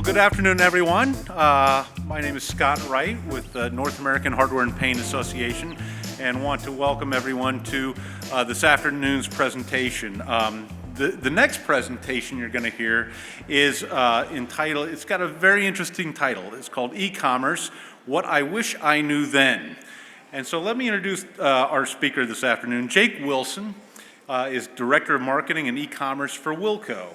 Good afternoon, everyone. My name is Scott Wright with the North American Hardware and Paint Association, and want to welcome everyone to this afternoon's presentation. The next presentation you're going to hear is entitled, it's got a very interesting title. It's called E-Commerce, What I Wish I Knew Then. And so let me introduce our speaker this afternoon. Jake Wilson is Director of Marketing and E-Commerce for Wilco.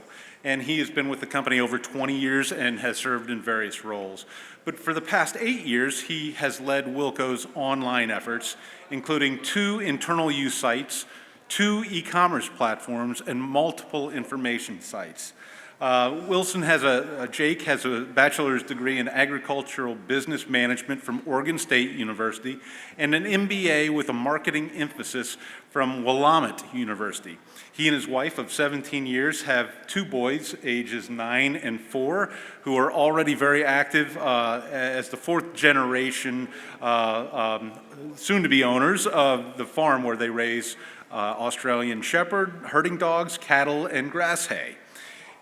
And he has been with the company over 20 years and has served in various roles. But for the past 8 years, he has led Wilco's online efforts, including 2 internal use sites, 2 e-commerce platforms, and multiple information sites. Jake has a bachelor's degree in agricultural business management from Oregon State University and an MBA with a marketing emphasis from Willamette University. He and his wife of 17 years have 2 boys, ages 9 and 4, who are already very active as the 4th generation soon-to-be owners of the farm where they raise Australian Shepherd, herding dogs, cattle, and grass hay.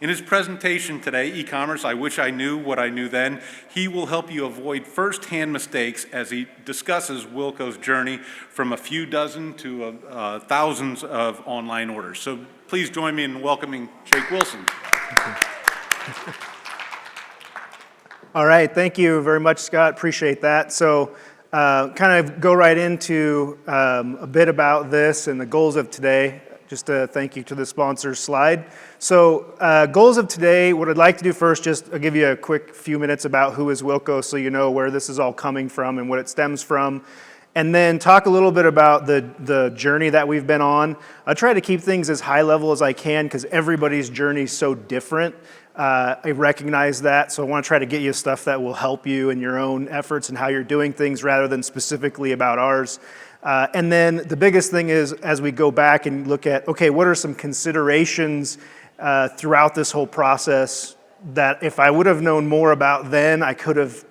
In his presentation today, E-Commerce, I Wish I Knew What I Knew Then, he will help you avoid first-hand mistakes as he discusses Wilco's journey from a few dozen to thousands of online orders. So please join me in welcoming Jake Wilson. All right, thank you very much, Scott. Appreciate that. So kind of go right into a bit about this and the goals of today. Just a thank you to the sponsors slide. So goals of today, what I'd like to do first, I'll give you a quick few minutes about who is Wilco so you know where this is all coming from and what it stems from. And then talk a little bit about the journey that we've been on. I try to keep things as high level as I can because everybody's journey is so different. I recognize that, so I want to try to get you stuff that will help you in your own efforts and how you're doing things rather than specifically about ours. And then the biggest thing is, as we go back and look at, okay, what are some considerations throughout this whole process that if I would have known more about then, I could have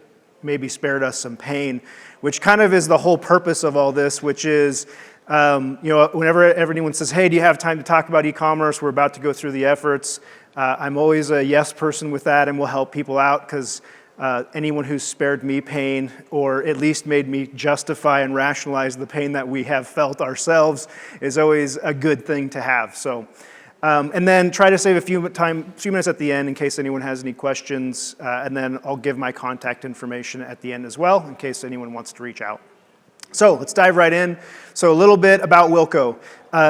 maybe spared us some pain, which kind of is the whole purpose of all this, which is, whenever anyone says, hey, do you have time to talk about e-commerce? We're about to go through the efforts. I'm always a yes person with that and will help people out because anyone who's spared me pain or at least made me justify and rationalize the pain that we have felt ourselves is always a good thing to have. So, and then try to save a few minutes at the end in case anyone has any questions, and then I'll give my contact information at the end as well in case anyone wants to reach out. So let's dive right in. So a little bit about Wilco.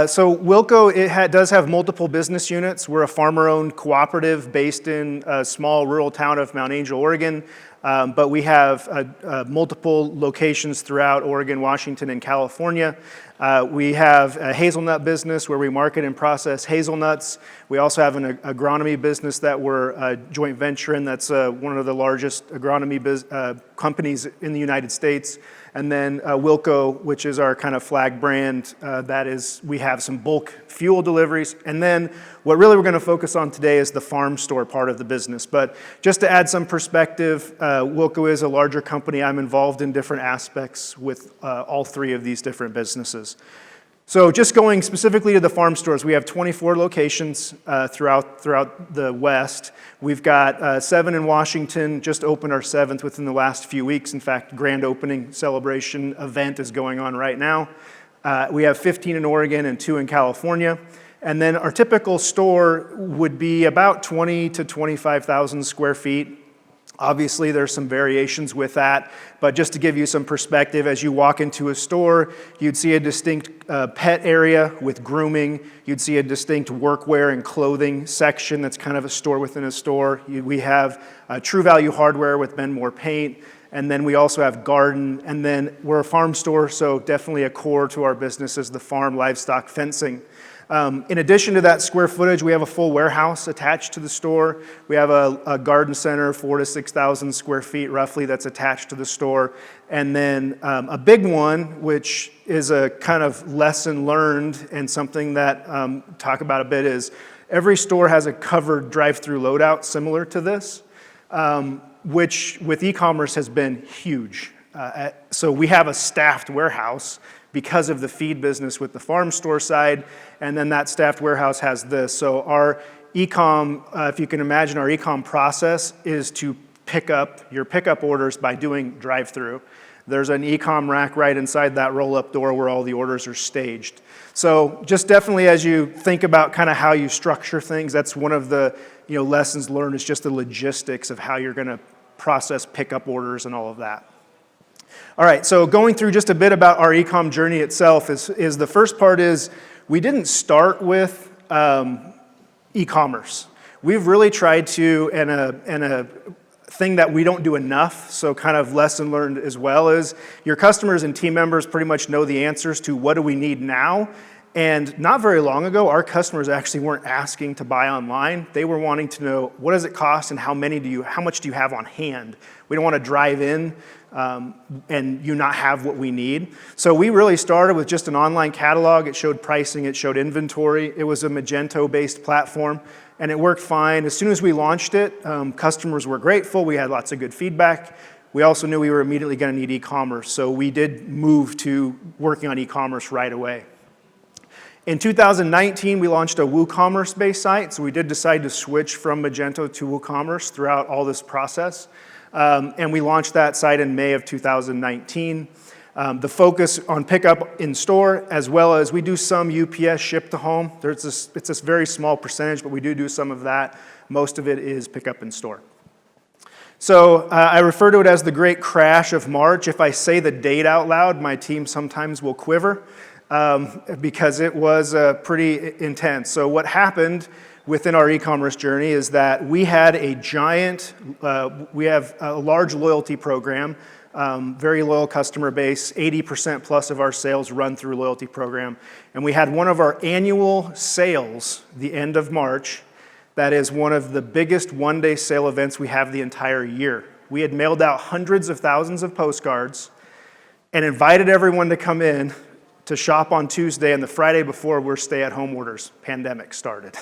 So Wilco, does have multiple business units. We're a farmer-owned cooperative based in a small rural town of Mount Angel, Oregon. But we have multiple locations throughout Oregon, Washington, and California. We have a hazelnut business where we market and process hazelnuts. We also have an agronomy business that we're a joint venture in. That's one of the largest agronomy companies in the United States. And then Wilco, which is our kind of flag brand, we have some bulk fuel deliveries. And then what really we're going to focus on today is the farm store part of the business. But just to add some perspective, Wilco is a larger company. I'm involved in different aspects with all 3 of these different businesses. So just going specifically to the farm stores, we have 24 locations throughout the West. We've got 7 in Washington, just opened our 7th within the last few weeks. In fact, grand opening celebration event is going on right now. We have 15 in Oregon and 2 in California. And then our typical store would be about 20 to 25,000 square feet. Obviously, there's some variations with that, but just to give you some perspective, as you walk into a store, you'd see a distinct pet area with grooming. You'd see a distinct workwear and clothing section that's kind of a store within a store. We have True Value Hardware with Ben Moore Paint, and then we also have garden, and then we're a farm store, so definitely a core to our business is the farm livestock fencing. In addition to that square footage, we have a full warehouse attached to the store. We have a garden center, 4,000 to 6,000 square feet roughly, that's attached to the store. And then a big one, which is a kind of lesson learned and something that talk about a bit is every store has a covered drive-through loadout similar to this, which with e-commerce has been huge. So we have a staffed warehouse because of the feed business with the farm store side, and then that staffed warehouse has this. So our e-com, if you can imagine our e-com process is to pick up your pickup orders by doing drive-through. There's an e-com rack right inside that roll-up door where all the orders are staged. So just definitely as you think about kind of how you structure things, that's one of the lessons learned is just the logistics of how you're going to process pickup orders and all of that. All right, so going through just a bit about our e-com journey itself is the first part is we didn't start with e-commerce. We've really tried to, and a thing that we don't do enough, so kind of lesson learned as well, is your customers and team members pretty much know the answers to what do we need now. And not very long ago, our customers actually weren't asking to buy online. They were wanting to know what does it cost and how much do you have on hand. We don't want to drive in and you not have what we need. So we really started with just an online catalog. It showed pricing, it showed inventory. It was a Magento-based platform, and it worked fine. As soon as we launched it, customers were grateful. We had lots of good feedback. We also knew we were immediately going to need e-commerce, so we did move to working on e-commerce right away. In 2019, we launched a WooCommerce-based site, so we did decide to switch from Magento to WooCommerce throughout all this process. And we launched that site in May of 2019. The focus on pickup in store, as well as we do some UPS ship to home. It's a very small percentage, but we do some of that. Most of it is pickup in store. So I refer to it as the great crash of March. If I say the date out loud, my team sometimes will quiver because it was pretty intense. So what happened within our e-commerce journey is that we had we have a large loyalty program, very loyal customer base, 80% plus of our sales run through loyalty program. And we had one of our annual sales, the end of March, that is one of the biggest one-day sale events we have the entire year. We had mailed out hundreds of thousands of postcards and invited everyone to come in to shop on Tuesday, and the Friday before were stay-at-home orders. Pandemic started.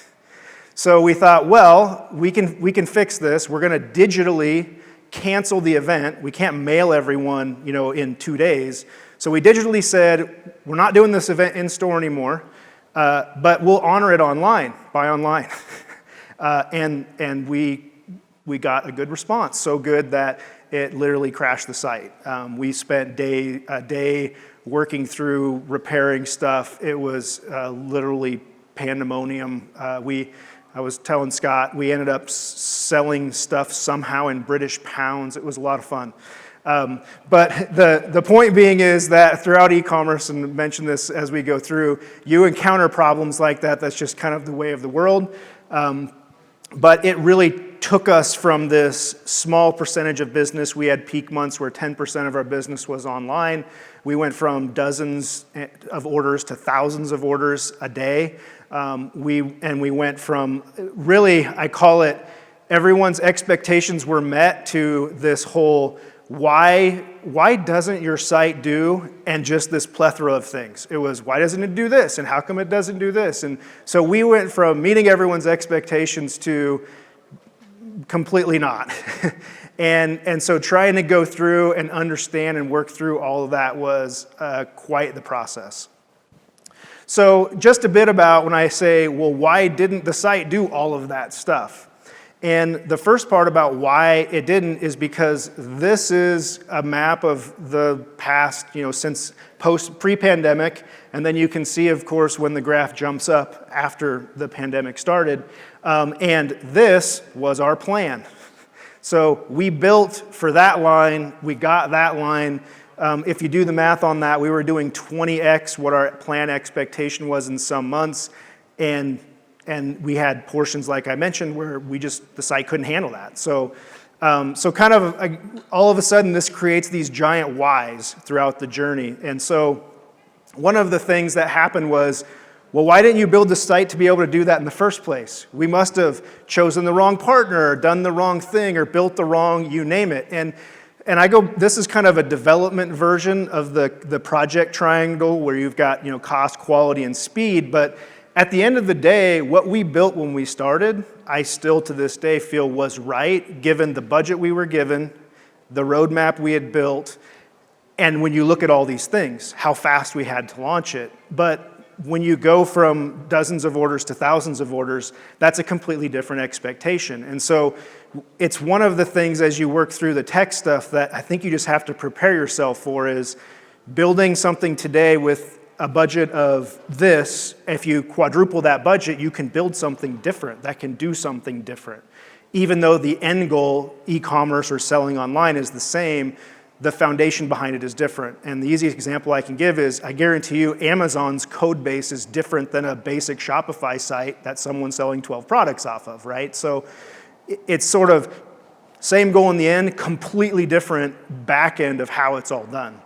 So we thought, well, we can fix this. We're going to digitally cancel the event. We can't mail everyone, in 2 days. So we digitally said, we're not doing this event in store anymore, but we'll honor it online, buy online. And we got a good response, so good that it literally crashed the site. We spent a day working through repairing stuff. It was literally pandemonium. I was telling Scott, we ended up selling stuff somehow in British pounds. It was a lot of fun. But the point being is that throughout e-commerce, and mention this as we go through, you encounter problems like that. That's just kind of the way of the world. But it really took us from this small percentage of business. We had peak months where 10% of our business was online. We went from dozens of orders to thousands of orders a day. We went from really, I call it, everyone's expectations were met to this whole why doesn't your site do, and just this plethora of things. It was, why doesn't it do this, and how come it doesn't do this? And so we went from meeting everyone's expectations to completely not. And so trying to go through and understand and work through all of that was quite the process. So just a bit about when I say, well, why didn't the site do all of that stuff? And the first part about why it didn't is because this is a map of the past, since pre-pandemic, and then you can see, of course, when the graph jumps up after the pandemic started. And this was our plan. So we built for that line, we got that line. If you do the math on that, we were doing 20x what our plan expectation was in some months, and we had portions, like I mentioned, where the site couldn't handle that. So kind of all of a sudden, this creates these giant whys throughout the journey. And so one of the things that happened was, well, why didn't you build the site to be able to do that in the first place? We must have chosen the wrong partner, or done the wrong thing, or built the wrong, you name it. And this is kind of a development version of the project triangle where you've got, cost, quality, and speed. But at the end of the day, what we built when we started, I still to this day feel was right, given the budget we were given, the roadmap we had built, and when you look at all these things, how fast we had to launch it. But when you go from dozens of orders to thousands of orders, that's a completely different expectation. And so it's one of the things as you work through the tech stuff that I think you just have to prepare yourself for is building something today with a budget of this. If you quadruple that budget, you can build something different that can do something different. Even though the end goal, e-commerce or selling online, is the same, the foundation behind it is different. And the easiest example I can give is, I guarantee you, Amazon's code base is different than a basic Shopify site that someone's selling 12 products off of, right? So it's sort of same goal in the end, completely different back end of how it's all done.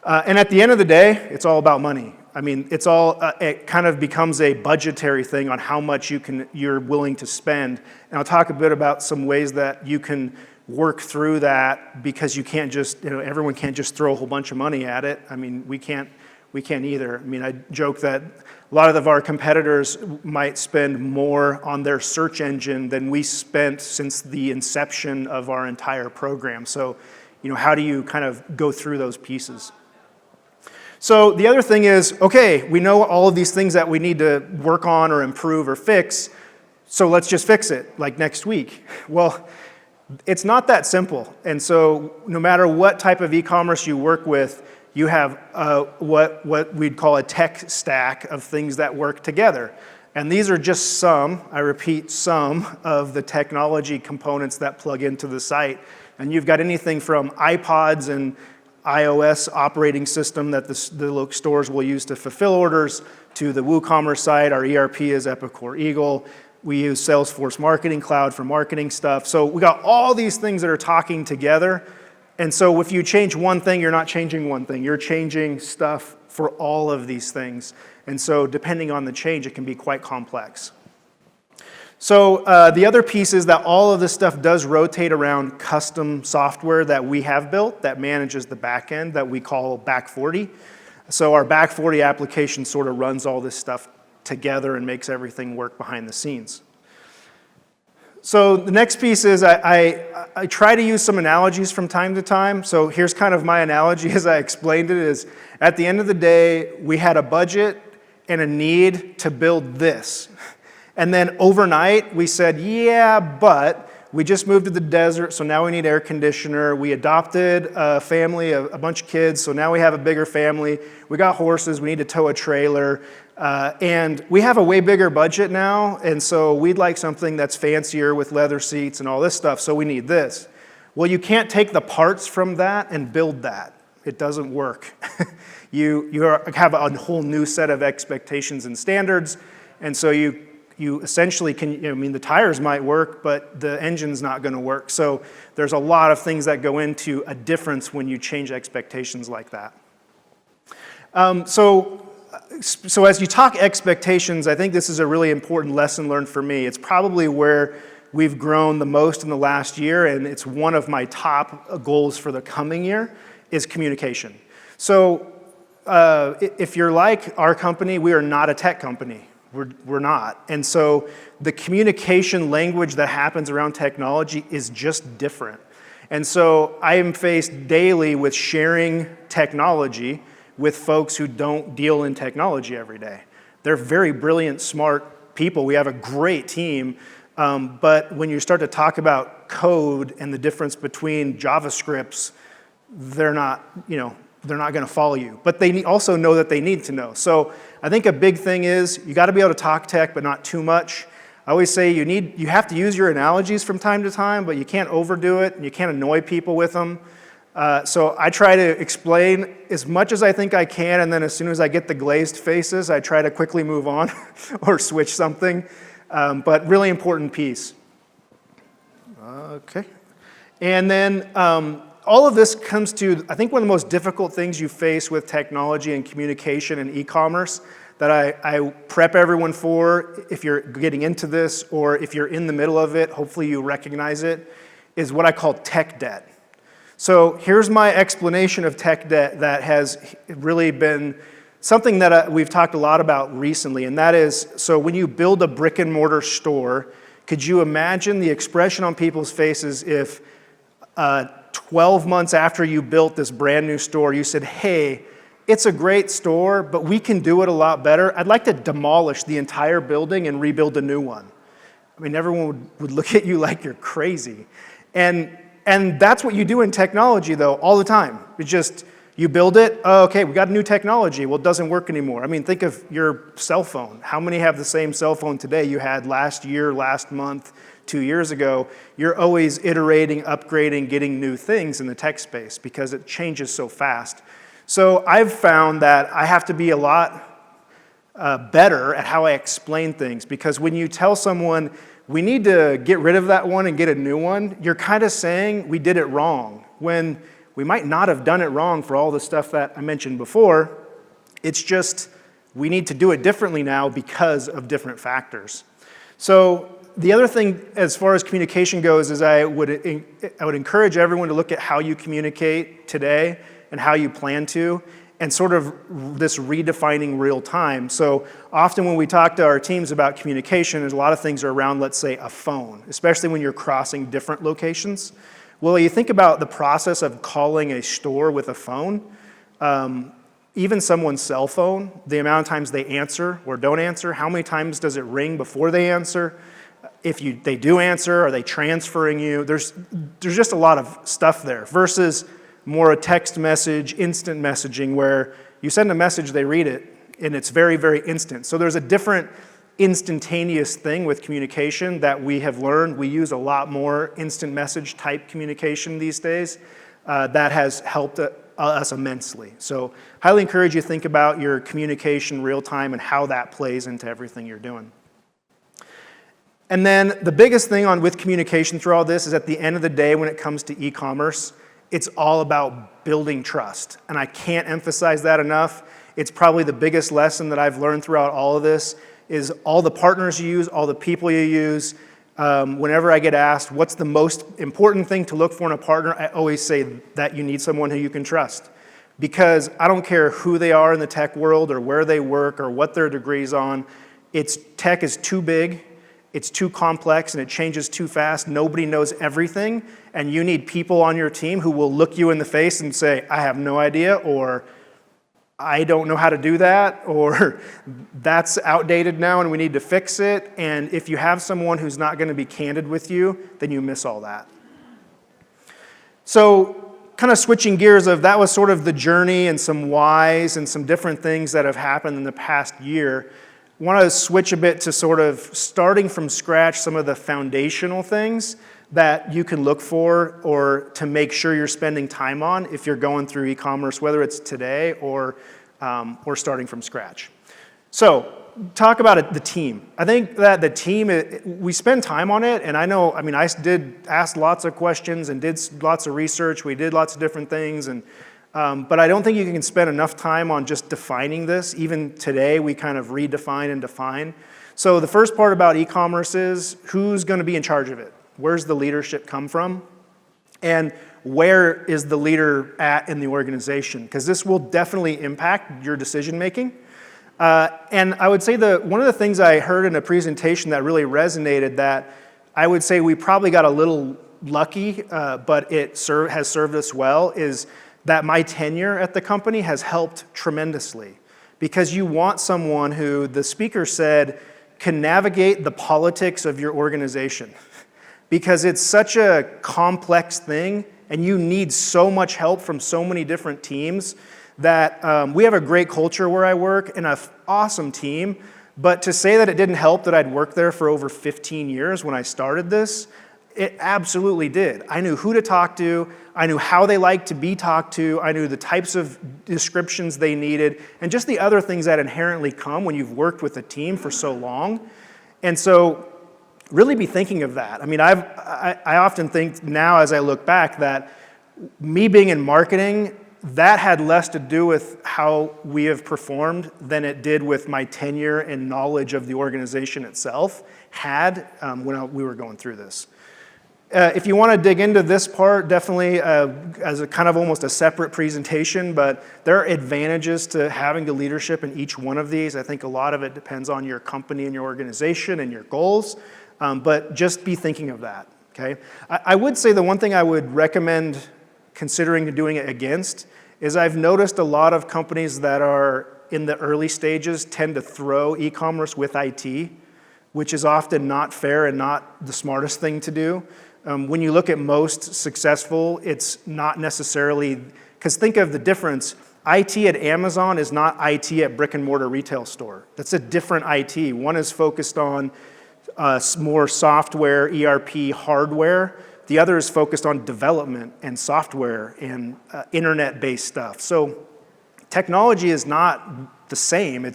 And at the end of the day, it's all about money. I mean, it kind of becomes a budgetary thing on how much you're willing to spend. And I'll talk a bit about some ways that you can work through that, because you can't just, everyone can't just throw a whole bunch of money at it. I mean, we can't either. I mean, I joke that a lot of our competitors might spend more on their search engine than we spent since the inception of our entire program. So, how do you kind of go through those pieces? So the other thing is, okay, we know all of these things that we need to work on or improve or fix, so let's just fix it, like next week. Well, it's not that simple. And so no matter what type of e-commerce you work with, you have what we'd call a tech stack of things that work together. And these are just some, I repeat, some of the technology components that plug into the site. And you've got anything from iPods and iOS operating system that the stores will use to fulfill orders, to the WooCommerce site. Our ERP is Epicor Eagle. We use Salesforce Marketing Cloud for marketing stuff. So we got all these things that are talking together. And so if you change one thing, you're not changing one thing. You're changing stuff for all of these things. And so depending on the change, it can be quite complex. So the other piece is that all of this stuff does rotate around custom software that we have built that manages the back end that we call Back 40. So our Back 40 application sort of runs all this stuff together and makes everything work behind the scenes. So the next piece is I try to use some analogies from time to time. So here's kind of my analogy as I explained it is, at the end of the day, we had a budget and a need to build this. And then overnight, we said, yeah, but we just moved to the desert, so now we need air conditioner. We adopted a family, a bunch of kids, so now we have a bigger family. We got horses, we need to tow a trailer. And we have a way bigger budget now, and so we'd like something that's fancier with leather seats and all this stuff, so we need this. Well, you can't take the parts from that and build that. It doesn't work. You have a whole new set of expectations and standards, and so you essentially can, the tires might work, but the engine's not going to work. So there's a lot of things that go into a difference when you change expectations like that. So as you talk expectations, I think this is a really important lesson learned for me. It's probably where we've grown the most in the last year, and it's one of my top goals for the coming year, is communication. So if you're like our company, we are not a tech company. We're not. And so the communication language that happens around technology is just different. And so I am faced daily with sharing technology with folks who don't deal in technology every day. They're very brilliant, smart people. We have a great team. But when you start to talk about code and the difference between JavaScripts, they're not going to follow you. But they also know that they need to know. So I think a big thing is you got to be able to talk tech, but not too much. I always say you have to use your analogies from time to time, but you can't overdo it, and you can't annoy people with them. So I try to explain as much as I think I can, and then as soon as I get the glazed faces, I try to quickly move on or switch something. But really important piece. Okay. And then all of this comes to, I think, one of the most difficult things you face with technology and communication and e-commerce that I prep everyone for, if you're getting into this or if you're in the middle of it, hopefully you recognize it, is what I call tech debt. So here's my explanation of tech debt that has really been something that we've talked a lot about recently, and that is, so when you build a brick and mortar store, could you imagine the expression on people's faces if 12 months after you built this brand new store, you said, hey, it's a great store, but we can do it a lot better. I'd like to demolish the entire building and rebuild a new one. I mean, everyone would look at you like you're crazy. And that's what you do in technology, though, all the time. It's just, you build it, oh, okay, we got a new technology. Well, it doesn't work anymore. I mean, think of your cell phone. How many have the same cell phone today you had last year, last month, 2 years ago? You're always iterating, upgrading, getting new things in the tech space because it changes so fast. So I've found that I have to be a lot better at how I explain things, because when you tell someone, we need to get rid of that one and get a new one, you're kind of saying we did it wrong, when we might not have done it wrong for all the stuff that I mentioned before. It's just we need to do it differently now because of different factors. So the other thing as far as communication goes is I would encourage everyone to look at how you communicate today and how you plan to, and sort of this redefining real time. So often when we talk to our teams about communication, there's a lot of things around, let's say, a phone, especially when you're crossing different locations. Well, you think about the process of calling a store with a phone, even someone's cell phone, the amount of times they answer or don't answer, how many times does it ring before they answer? If they do answer, are they transferring you? There's just a lot of stuff there versus more a text message, instant messaging, where you send a message, they read it, and it's very, very instant. So there's a different instantaneous thing with communication that we have learned. We use a lot more instant message type communication these days. That has helped us immensely. So highly encourage you to think about your communication real time and how that plays into everything you're doing. And then the biggest thing with communication through all this is at the end of the day, when it comes to e-commerce, it's all about building trust. And I can't emphasize that enough. It's probably the biggest lesson that I've learned throughout all of this is all the partners you use, all the people you use. Whenever I get asked, what's the most important thing to look for in a partner, I always say that you need someone who you can trust. Because I don't care who they are in the tech world or where they work or what their degree's on. Tech is too big. It's too complex and it changes too fast. Nobody knows everything, and you need people on your team who will look you in the face and say, I have no idea, or I don't know how to do that, or that's outdated now and we need to fix it. And if you have someone who's not going to be candid with you, then you miss all that. So kind of switching gears that was sort of the journey and some whys and some different things that have happened in the past year. I want to switch a bit to sort of starting from scratch some of the foundational things that you can look for or to make sure you're spending time on if you're going through e-commerce, whether it's today or starting from scratch. So talk about it, the team. I think that the team, we spend time on it, and I did ask lots of questions and did lots of research. We did lots of different things, but I don't think you can spend enough time on just defining this. Even today, we kind of redefine and define. So the first part about e-commerce is who's going to be in charge of it? Where's the leadership come from? And where is the leader at in the organization? Because this will definitely impact your decision making. And I would say one of the things I heard in a presentation that really resonated, that I would say we probably got a little lucky, but it has served us well, is that my tenure at the company has helped tremendously. Because you want someone who, the speaker said, can navigate the politics of your organization. Because it's such a complex thing, and you need so much help from so many different teams that we have a great culture where I work and an awesome team. But to say that it didn't help that I'd worked there for over 15 years when I started this, it absolutely did. I knew who to talk to. I knew how they liked to be talked to. I knew the types of descriptions they needed, and just the other things that inherently come when you've worked with a team for so long. And so really be thinking of that. I mean, I often think now as I look back that me being in marketing, that had less to do with how we have performed than it did with my tenure and knowledge of the organization itself when we were going through this. If you want to dig into this part, definitely as a kind of almost a separate presentation, but there are advantages to having the leadership in each one of these. I think a lot of it depends on your company and your organization and your goals, but just be thinking of that, okay? I would say the one thing I would recommend considering doing it against is I've noticed a lot of companies that are in the early stages tend to throw e-commerce with IT, which is often not fair and not the smartest thing to do. When you look at most successful, it's not necessarily, because think of the difference. IT at Amazon is not IT at brick and mortar retail store. That's a different IT. One is focused on more software, ERP, hardware. The other is focused on development and software and internet-based stuff. So technology is not the same.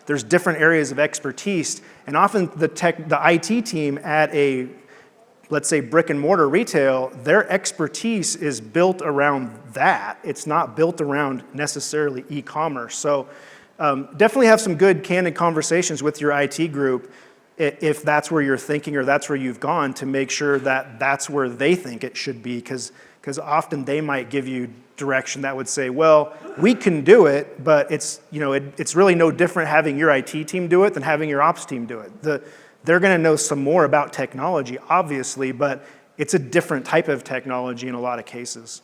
There's different areas of expertise, and often the IT team at a, let's say, brick and mortar retail, their expertise is built around that. It's not built around necessarily e-commerce. So definitely have some good candid conversations with your IT group if that's where you're thinking or that's where you've gone, to make sure that that's where they think it should be, because often they might give you direction that would say, well, we can do it, but it's really no different having your IT team do it than having your ops team do it. They're going to know some more about technology, obviously, but it's a different type of technology in a lot of cases.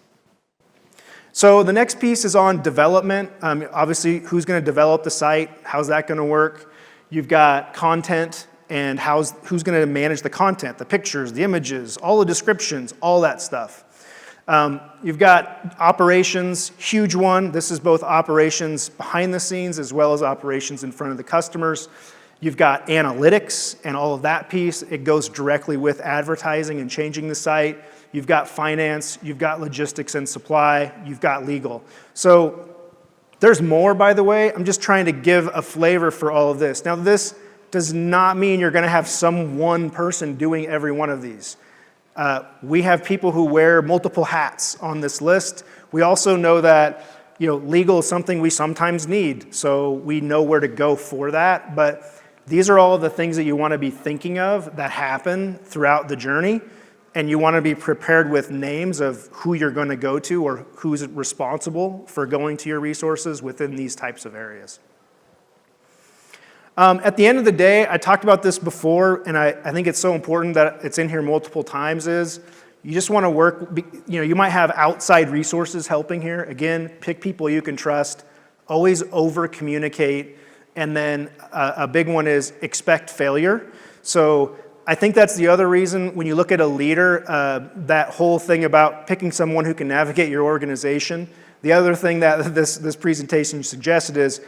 So the next piece is on development. Obviously, who's going to develop the site? How's that going to work? You've got content, and who's going to manage the content, the pictures, the images, all the descriptions, all that stuff. You've got operations, huge one. This is both operations behind the scenes as well as operations in front of the customers. You've got analytics and all of that piece. It goes directly with advertising and changing the site. You've got finance, you've got logistics and supply, you've got legal. So there's more, by the way. I'm just trying to give a flavor for all of this. Now, this does not mean you're going to have some one person doing every one of these. We have people who wear multiple hats on this list. We also know that legal is something we sometimes need, so we know where to go for that. But these are all the things that you want to be thinking of that happen throughout the journey, and you want to be prepared with names of who you're going to go to or who's responsible for going to your resources within these types of areas. At the end of the day, I talked about this before, and I think it's so important that it's in here multiple times, is you just want to work, you might have outside resources helping here. Again, pick people you can trust, always over-communicate, and then a big one is expect failure. So I think that's the other reason when you look at a leader, that whole thing about picking someone who can navigate your organization. The other thing that this presentation suggested is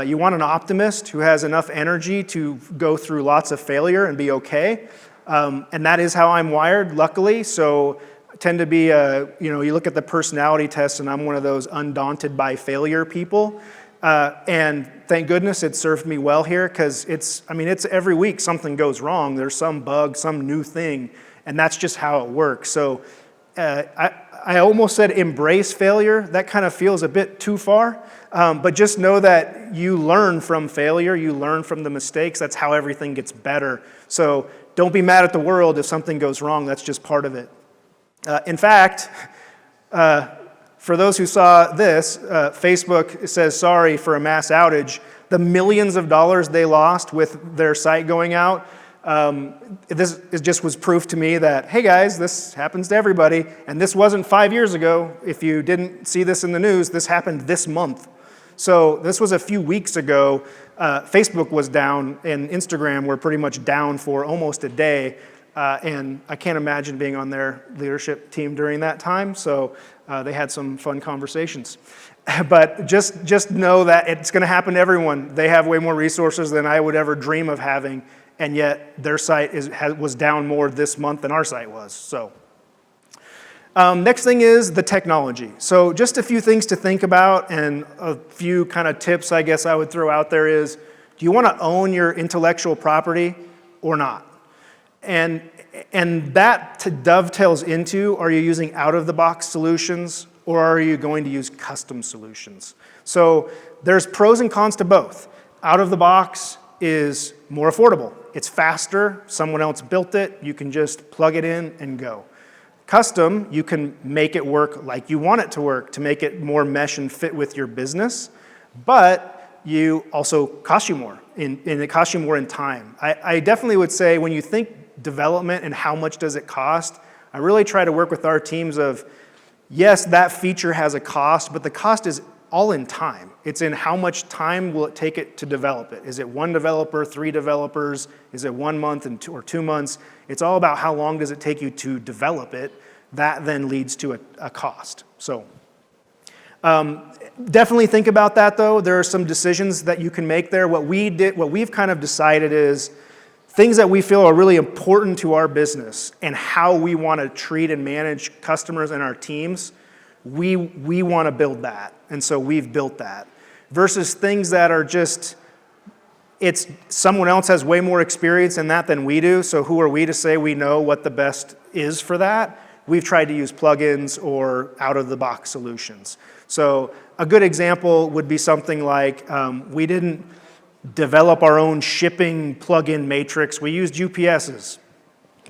you want an optimist who has enough energy to go through lots of failure and be okay. And that is how I'm wired, luckily. So I tend to be, you look at the personality test, and I'm one of those undaunted by failure people. And thank goodness it served me well here, because it's every week something goes wrong. There's some bug, some new thing, and that's just how it works. So I almost said embrace failure. That kind of feels a bit too far. But just know that you learn from failure. You learn from the mistakes. That's how everything gets better. So don't be mad at the world if something goes wrong. That's just part of it. In fact, for those who saw this, Facebook says sorry for a mass outage. The millions of dollars they lost with their site going out, it just was proof to me that, hey guys, this happens to everybody, and this wasn't 5 years ago. If you didn't see this in the news, this happened this month. So this was a few weeks ago. Facebook was down, and Instagram were pretty much down for almost a day, and I can't imagine being on their leadership team during that time, so they had some fun conversations. But just know that it's going to happen to everyone. They have way more resources than I would ever dream of having, and yet their site was down more this month than our site was. So next thing is the technology. So just a few things to think about, and a few kind of tips I guess I would throw out there is, do you want to own your intellectual property or not? And that dovetails into, are you using out-of-the-box solutions, or are you going to use custom solutions? So there's pros and cons to both. Out-of-the-box is more affordable. It's faster. Someone else built it. You can just plug it in and go. Custom, you can make it work like you want it to work to make it more mesh and fit with your business, but you also cost you more, and it costs you more in time. I definitely would say when you think development and how much does it cost, I really try to work with our teams of, yes, that feature has a cost, but the cost is all in time. It's in how much time will it take it to develop it. Is it one developer, 3 developers? Is it 1 month or 2 months? It's all about how long does it take you to develop it. That then leads to a cost. So definitely think about that though. There are some decisions that you can make there. What we've kind of decided is things that we feel are really important to our business and how we want to treat and manage customers and our teams, we want to build that. And so we've built that. Versus things that are just, it's someone else has way more experience in that than we do, so who are we to say we know what the best is for that? We've tried to use plugins or out-of-the-box solutions. So a good example would be something like we didn't develop our own shipping plugin matrix. We used UPS's.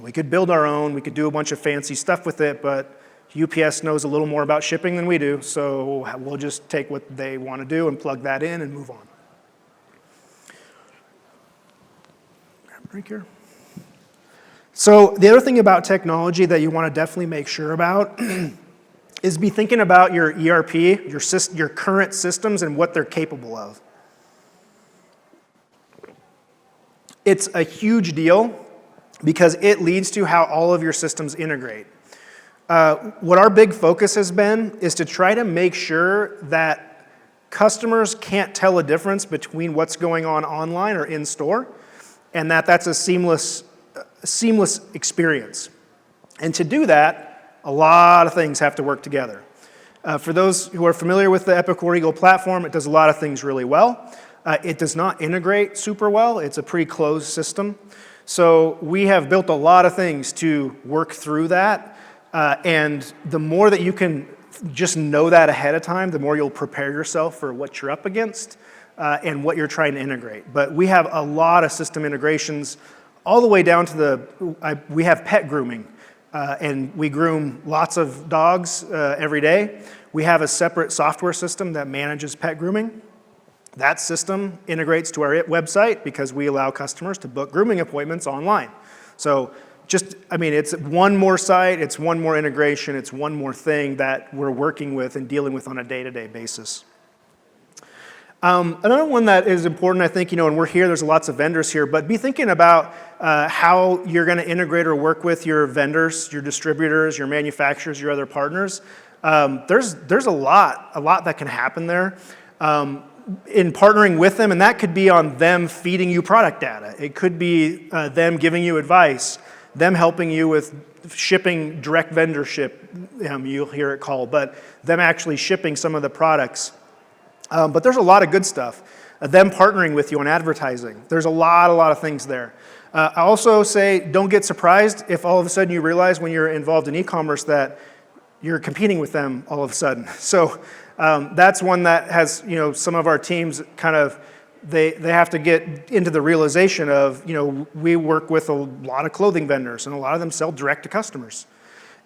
We could build our own. We could do a bunch of fancy stuff with it, but UPS knows a little more about shipping than we do, so we'll just take what they want to do and plug that in and move on. Grab a drink here. So the other thing about technology that you want to definitely make sure about is be thinking about your ERP, your current systems and what they're capable of. It's a huge deal because it leads to how all of your systems integrate. What our big focus has been is to try to make sure that customers can't tell a difference between what's going on online or in store, and that's a seamless experience. And to do that, a lot of things have to work together. For those who are familiar with the Epic War Eagle platform, it does a lot of things really well. It does not integrate super well. It's a pretty closed system. So we have built a lot of things to work through that. And the more that you can just know that ahead of time, the more you'll prepare yourself for what you're up against and what you're trying to integrate. But we have a lot of system integrations all the way down to we have pet grooming. And we groom lots of dogs every day. We have a separate software system that manages pet grooming. That system integrates to our website because we allow customers to book grooming appointments online. So it's one more site, it's one more integration, it's one more thing that we're working with and dealing with on a day-to-day basis. Another one that is important, I think, and we're here, there's lots of vendors here, but be thinking about how you're going to integrate or work with your vendors, your distributors, your manufacturers, your other partners. There's a lot that can happen there in partnering with them, and that could be on them feeding you product data. It could be them giving you advice, them helping you with shipping, direct vendor ship, you'll hear it called, but them actually shipping some of the products. But there's a lot of good stuff. Them partnering with you on advertising. There's a lot of things there. I also say don't get surprised if all of a sudden you realize when you're involved in e-commerce that you're competing with them all of a sudden. So that's one that has, some of our teams kind of, they have to get into the realization of, we work with a lot of clothing vendors and a lot of them sell direct to customers.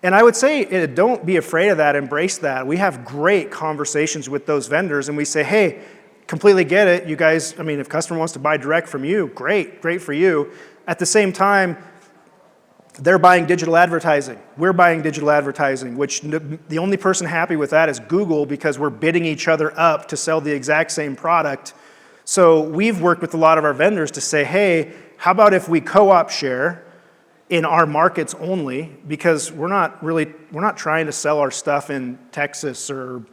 And I would say, don't be afraid of that, embrace that. We have great conversations with those vendors and we say, hey, completely get it. You guys, if a customer wants to buy direct from you, great for you. At the same time, they're buying digital advertising. We're buying digital advertising, which the only person happy with that is Google because we're bidding each other up to sell the exact same product. So we've worked with a lot of our vendors to say, hey, how about if we co-op share in our markets only, because we're not trying to sell our stuff in Texas or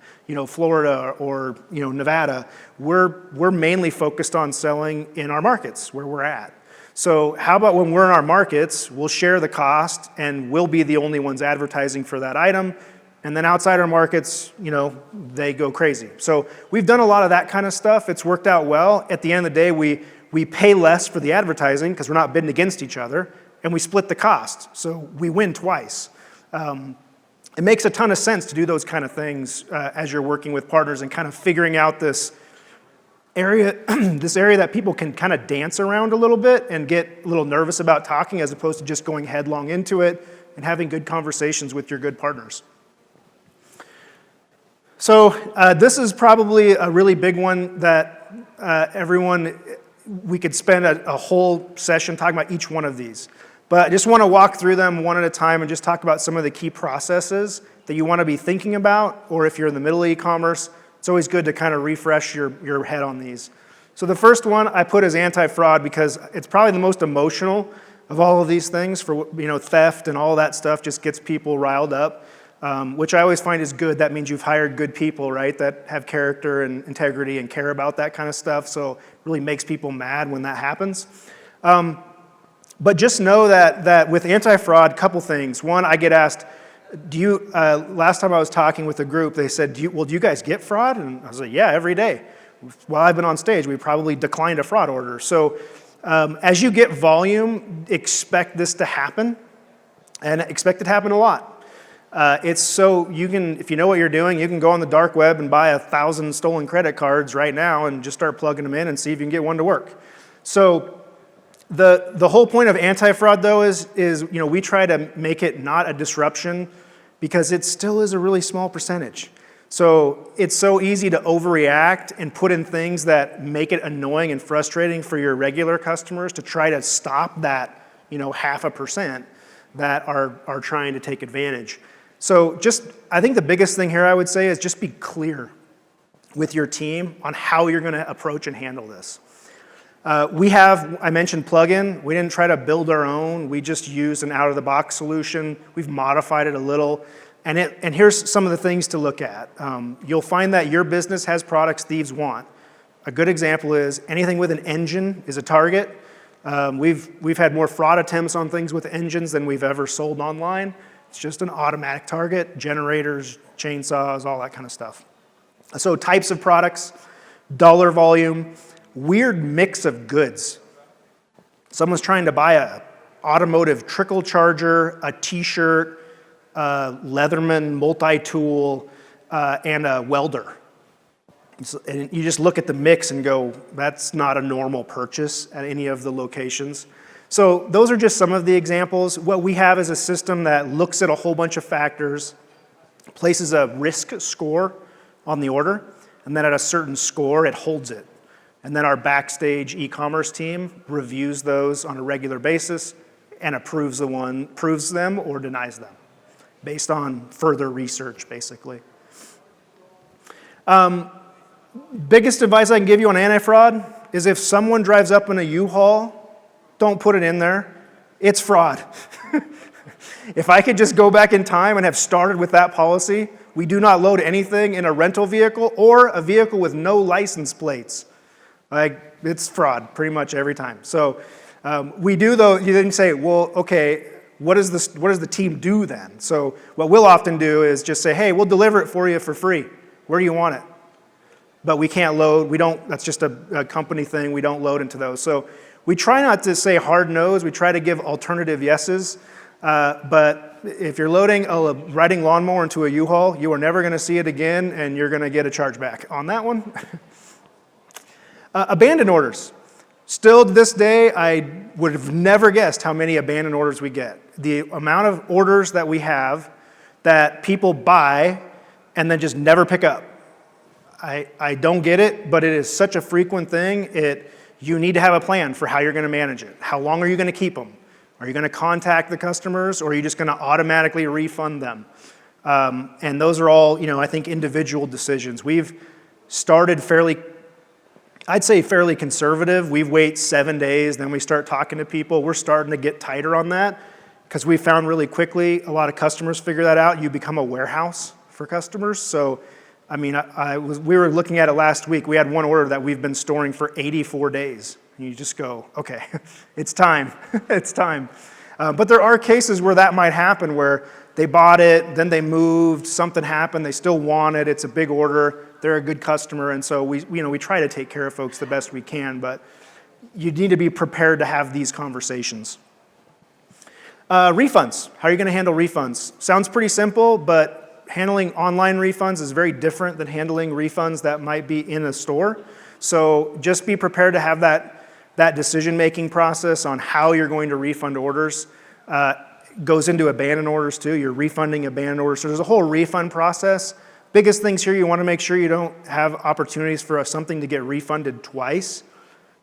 Florida or Nevada. We're mainly focused on selling in our markets where we're at. So how about when we're in our markets, we'll share the cost and we'll be the only ones advertising for that item. And then outside our markets, they go crazy. So we've done a lot of that kind of stuff. It's worked out well. At the end of the day, we pay less for the advertising because we're not bidding against each other, and we split the cost. So we win twice. It makes a ton of sense to do those kind of things as you're working with partners and kind of figuring out this area that people can kind of dance around a little bit and get a little nervous about talking as opposed to just going headlong into it and having good conversations with your good partners. So this is probably a really big one that we could spend a whole session talking about each one of these. But I just want to walk through them one at a time and just talk about some of the key processes that you want to be thinking about, or if you're in the middle of e-commerce, it's always good to kind of refresh your head on these. So the first one I put as anti-fraud because it's probably the most emotional of all of these things. For theft and all that stuff just gets people riled up, which I always find is good. That means you've hired good people, right, that have character and integrity and care about that kind of stuff. So it really makes people mad when that happens. But just know that with anti-fraud, couple things. One, I get asked, last time I was talking with a group, they said, do you guys get fraud? And I was like, yeah, every day. While I've been on stage, we probably declined a fraud order. So as you get volume, expect this to happen, and expect it to happen a lot. It's so if you know what you're doing, you can go on the dark web and buy 1,000 stolen credit cards right now and just start plugging them in and see if you can get one to work. So the whole point of anti-fraud, though, is we try to make it not a disruption because it still is a really small percentage. So it's so easy to overreact and put in things that make it annoying and frustrating for your regular customers to try to stop that 0.5% that are trying to take advantage. So I think the biggest thing here I would say is just be clear with your team on how you're going to approach and handle this. I mentioned plugin. We didn't try to build our own. We just used an out-of-the-box solution. We've modified it a little. And here's some of the things to look at. You'll find that your business has products thieves want. A good example is anything with an engine is a target. We've had more fraud attempts on things with engines than we've ever sold online. It's just an automatic target, generators, chainsaws, all that kind of stuff. So types of products, dollar volume, weird mix of goods. Someone's trying to buy a automotive trickle charger, a t-shirt, Leatherman multi-tool, and a welder. And you just look at the mix and go, that's not a normal purchase at any of the locations. So those are just some of the examples. What we have is a system that looks at a whole bunch of factors, places a risk score on the order, and then at a certain score, it holds it. And then our backstage e-commerce team reviews those on a regular basis and approves them or denies them, based on further research, basically. Biggest advice I can give you on anti-fraud is if someone drives up in a U-Haul, don't put it in there. It's fraud. If I could just go back in time and have started with that policy, we do not load anything in a rental vehicle or a vehicle with no license plates. It's fraud pretty much every time. So we do, though, you didn't say, well, okay, what does the team do then? So what we'll often do is just say, hey, we'll deliver it for you for free. Where do you want it? But we can't load. That's just a company thing. We don't load into those. So we try not to say hard no's. We try to give alternative yeses. But if you're loading a riding lawnmower into a U-Haul, you are never going to see it again, and you're going to get a chargeback on that one. Abandoned orders. Still to this day, I would have never guessed how many abandoned orders we get. The amount of orders that we have that people buy and then just never pick up. I don't get it, but it is such a frequent thing. You need to have a plan for how you're going to manage it. How long are you going to keep them? Are you going to contact the customers, or are you just going to automatically refund them? And those are all, I think, individual decisions. We've started fairly conservative. We wait 7 days, then we start talking to people. We're starting to get tighter on that because we found really quickly a lot of customers figure that out. You become a warehouse for customers. So, we were looking at it last week. We had one order that we've been storing for 84 days. And you just go, okay, it's time. It's time. But there are cases where that might happen, where they bought it, then they moved, something happened, they still want it, it's a big order, they're a good customer, and so we try to take care of folks the best we can, but you need to be prepared to have these conversations. Refunds. How are you going to handle refunds? Sounds pretty simple, but handling online refunds is very different than handling refunds that might be in a store. So just be prepared to have that decision-making process on how you're going to refund orders. Goes into abandoned orders too. You're refunding abandoned orders. So there's a whole refund process. Biggest things here, you want to make sure you don't have opportunities for something to get refunded twice.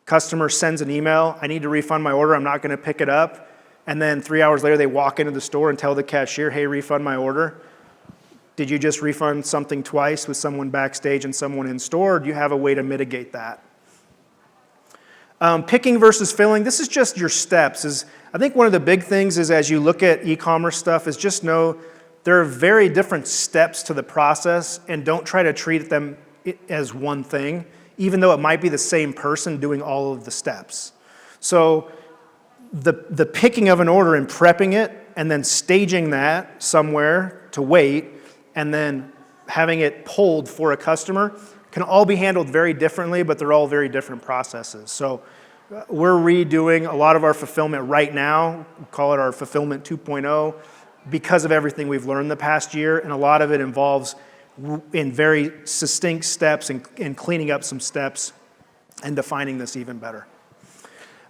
Customer sends an email, I need to refund my order, I'm not going to pick it up. and then 3 hours later they walk into the store and tell the cashier, hey, refund my order? Did you just refund something twice with someone backstage and someone in store, or do you have a way to mitigate that? Picking versus filling, this is just your steps. I think one of the big things is as you look at e-commerce stuff is just know there are very different steps to the process, and don't try to treat them as one thing, even though it might be the same person doing all of the steps. So the picking of an order and prepping it and then staging that somewhere to wait and then having it pulled for a customer can all be handled very differently, but they're all very different processes. So we're redoing a lot of our fulfillment right now. We call it our fulfillment 2.0 because of everything we've learned the past year, and a lot of it involves in very succinct steps and cleaning up some steps and defining this even better.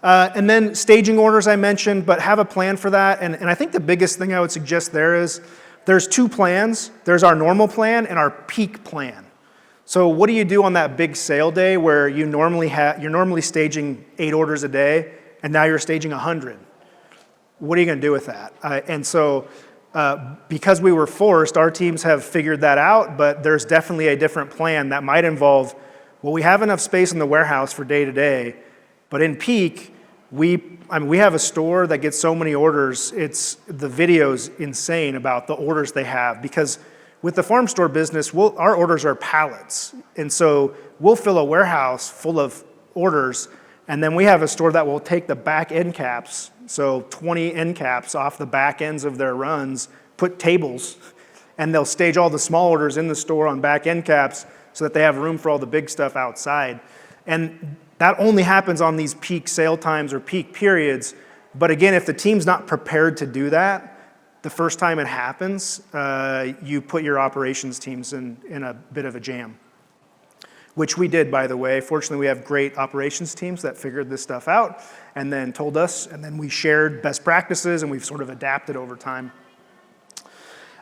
And then staging orders I mentioned, but have a plan for that. And I think the biggest thing I would suggest there is there's two plans. There's our normal plan and our peak plan. So what do you do on that big sale day where you're normally staging 8 orders a day, and now you're staging 100? What are you going to do with that? And so because we were forced, our teams have figured that out, but there's definitely a different plan that might involve, well, we have enough space in the warehouse for day to day, but in peak, we have a store that gets so many orders, the video's insane about the orders they have, because with the farm store business, our orders are pallets. And so we'll fill a warehouse full of orders, and then we have a store that will take the back end caps, so 20 end caps off the back ends of their runs, put tables, and they'll stage all the small orders in the store on back end caps so that they have room for all the big stuff outside. And that only happens on these peak sale times or peak periods. But again, if the team's not prepared to do that, the first time it happens, you put your operations teams in a bit of a jam, which we did, by the way. Fortunately, we have great operations teams that figured this stuff out and then told us, and then we shared best practices, and we've sort of adapted over time.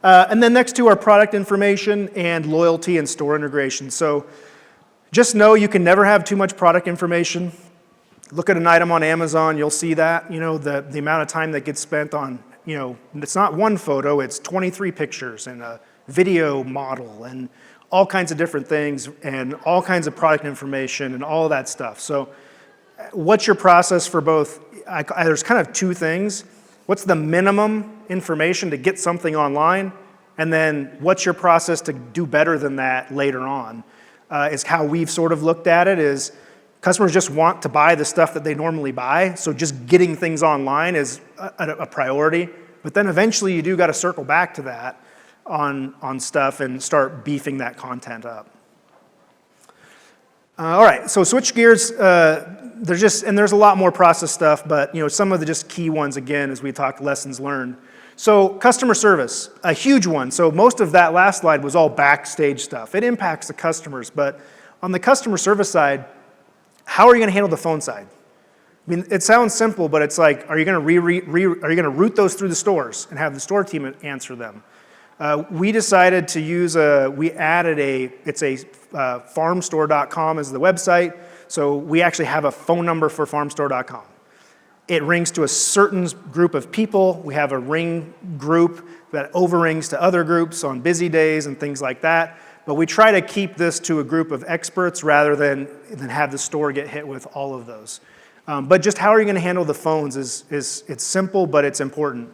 And then next to our product information and loyalty and store integration. So just know you can never have too much product information. Look at an item on Amazon, you'll see that, the amount of time that gets spent on, it's not one photo, it's 23 pictures and a video model and all kinds of different things and all kinds of product information and all of that stuff. So what's your process for both? There's kind of two things. What's the minimum information to get something online? And then what's your process to do better than that later on? Is how we've sort of looked at it is customers just want to buy the stuff that they normally buy, so just getting things online is a priority. But then eventually you do got to circle back to that on stuff and start beefing that content up. All right, so switch gears. There's a lot more process stuff, but some of the just key ones again as we talk lessons learned. So customer service, a huge one. So most of that last slide was all backstage stuff. It impacts the customers, but on the customer service side, how are you going to handle the phone side? I mean, it sounds simple, but it's like, are you going to route those through the stores and have the store team answer them? We decided to use it's a farmstore.com as the website. So we actually have a phone number for farmstore.com. It rings to a certain group of people. We have a ring group that overrings to other groups on busy days and things like that. But we try to keep this to a group of experts rather than have the store get hit with all of those. But just how are you going to handle the phones it's simple, but it's important.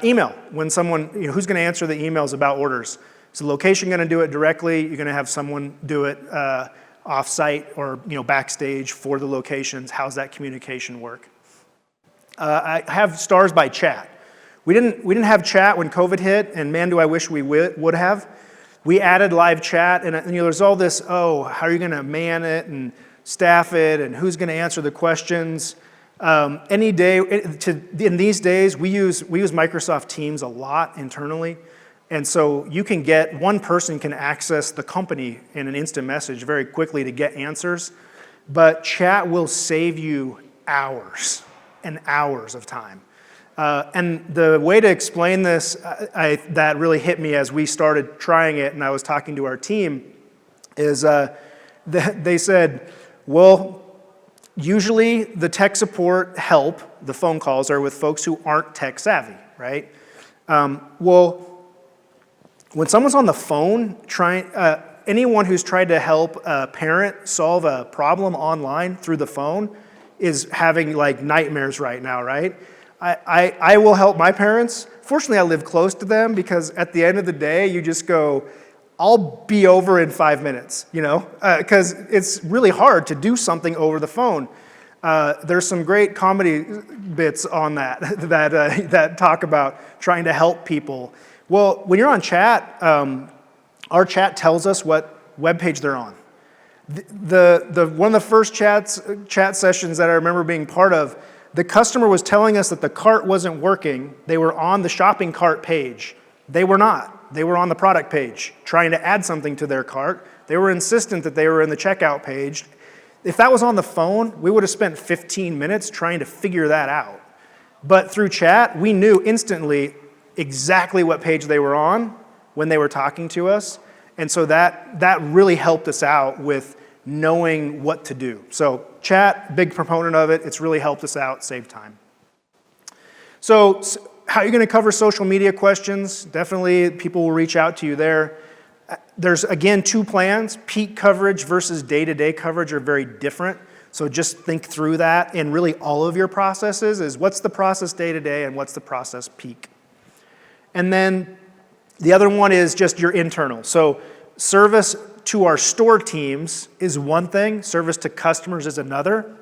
Email. When someone, who's going to answer the emails about orders? Is the location going to do it directly? You're going to have someone do it off-site or backstage for the locations. How's that communication work? I have stars by chat. We didn't have chat when COVID hit, and man, do I wish we would have. We added live chat, and there's all this, how are you going to man it and staff it, and who's going to answer the questions? Any day, in these days, we use Microsoft Teams a lot internally. And so one person can access the company in an instant message very quickly to get answers, but chat will save you hours and hours of time. And the way to explain this, that really hit me as we started trying it and I was talking to our team, is they said, well, Usually the tech support help, the phone calls, are with folks who aren't tech savvy, right? Well, when someone's on the phone, anyone who's tried to help a parent solve a problem online through the phone is having like nightmares right now, right? I will help my parents. Fortunately, I live close to them because at the end of the day, you just go, I'll be over in 5 minutes, because it's really hard to do something over the phone. There's some great comedy bits on that that talk about trying to help people. Well, when you're on chat, our chat tells us what web page they're on. One of the first chat sessions that I remember being part of, the customer was telling us that the cart wasn't working. They were on the shopping cart page. They were not. They were on the product page trying to add something to their cart. They were insistent that they were in the checkout page. If that was on the phone, we would have spent 15 minutes trying to figure that out. But through chat, we knew instantly exactly what page they were on when they were talking to us. And so that really helped us out with knowing what to do. So chat, big proponent of it. It's really helped us out, save time. So how are you going to cover social media questions? Definitely people will reach out to you there. There's, again, 2 plans. Peak coverage versus day-to-day coverage are very different. So just think through that. And really all of your processes is what's the process day-to-day and what's the process peak. And then the other one is just your internal. So service to our store teams is one thing. Service to customers is another.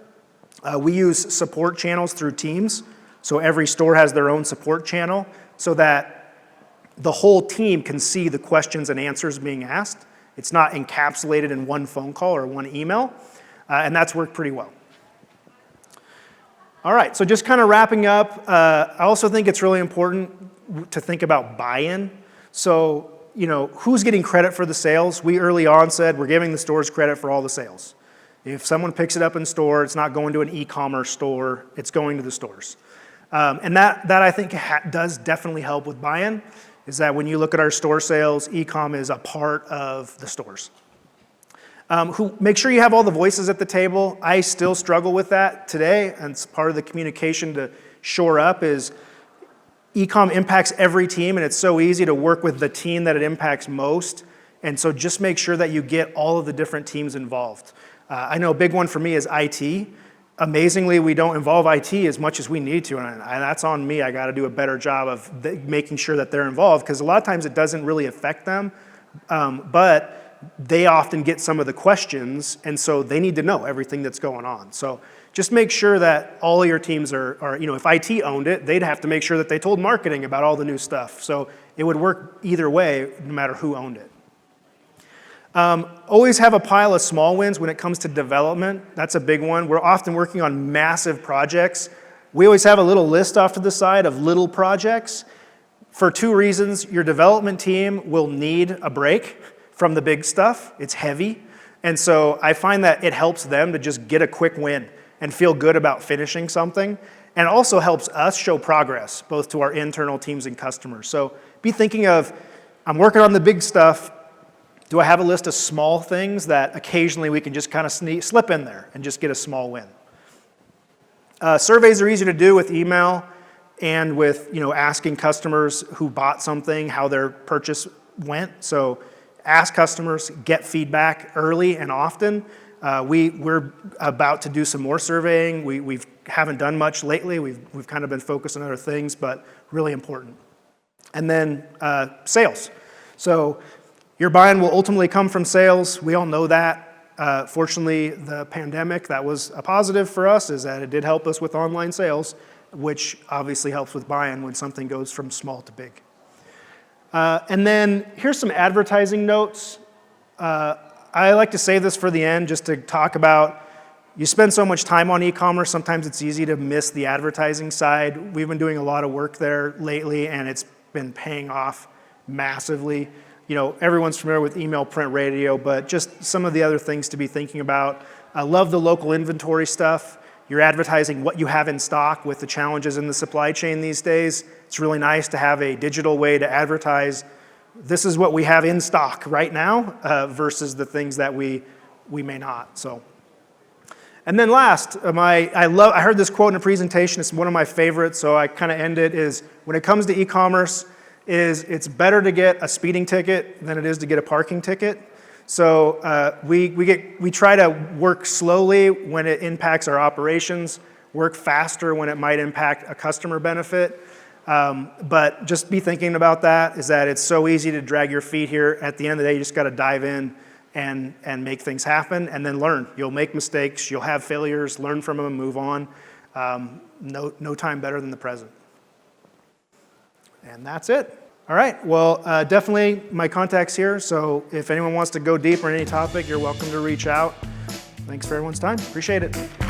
We use support channels through Teams. So every store has their own support channel so that the whole team can see the questions and answers being asked. It's not encapsulated in one phone call or one email, and that's worked pretty well. All right, so just kind of wrapping up, I also think it's really important to think about buy-in. So, who's getting credit for the sales? We early on said we're giving the stores credit for all the sales. If someone picks it up in store, it's not going to an e-commerce store, it's going to the stores. And that I think does definitely help with buy-in, is that when you look at our store sales, e-com is a part of the stores. Make sure you have all the voices at the table. I still struggle with that today, and it's part of the communication to shore up is e-com impacts every team, and it's so easy to work with the team that it impacts most. And so just make sure that you get all of the different teams involved. I know a big one for me is IT. Amazingly, we don't involve IT as much as we need to, and that's on me. I got to do a better job of making sure that they're involved, because a lot of times it doesn't really affect them, but they often get some of the questions, and so they need to know everything that's going on. So just make sure that all of your teams are, if IT owned it, they'd have to make sure that they told marketing about all the new stuff. So it would work either way, no matter who owned it. Always have a pile of small wins when it comes to development. That's a big one. We're often working on massive projects. We always have a little list off to the side of little projects. For 2 reasons, your development team will need a break from the big stuff. It's heavy. And so I find that it helps them to just get a quick win and feel good about finishing something. And it also helps us show progress, both to our internal teams and customers. So be thinking of, I'm working on the big stuff. Do I have a list of small things that occasionally we can just kind of slip in there and just get a small win? Surveys are easy to do with email and with asking customers who bought something how their purchase went. So ask customers, get feedback early and often. We're about to do some more surveying. We haven't done much lately. We've kind of been focused on other things, but really important. And then sales. So your buy-in will ultimately come from sales. We all know that. Fortunately, the pandemic, that was a positive for us, is that it did help us with online sales, which obviously helps with buy-in when something goes from small to big. And then here's some advertising notes. I like to save this for the end just to talk about, you spend so much time on e-commerce, sometimes it's easy to miss the advertising side. We've been doing a lot of work there lately, and it's been paying off massively. Everyone's familiar with email, print, radio, but just some of the other things to be thinking about. I love the local inventory stuff. You're advertising what you have in stock with the challenges in the supply chain these days. It's really nice to have a digital way to advertise. This is what we have in stock right now versus the things that we may not. So, And then last, I heard this quote in a presentation. It's one of my favorites, so I kind of end it, is when it comes to e-commerce, it's better to get a speeding ticket than it is to get a parking ticket. So we try to work slowly when it impacts our operations, work faster when it might impact a customer benefit. But just be thinking about that, is that it's so easy to drag your feet here. At the end of the day, you just got to dive in and make things happen, and then learn. You'll make mistakes, you'll have failures, learn from them and move on. No time better than the present. And that's it. All right, well, definitely my contact's here, so if anyone wants to go deeper in any topic, you're welcome to reach out. Thanks for everyone's time. Appreciate it.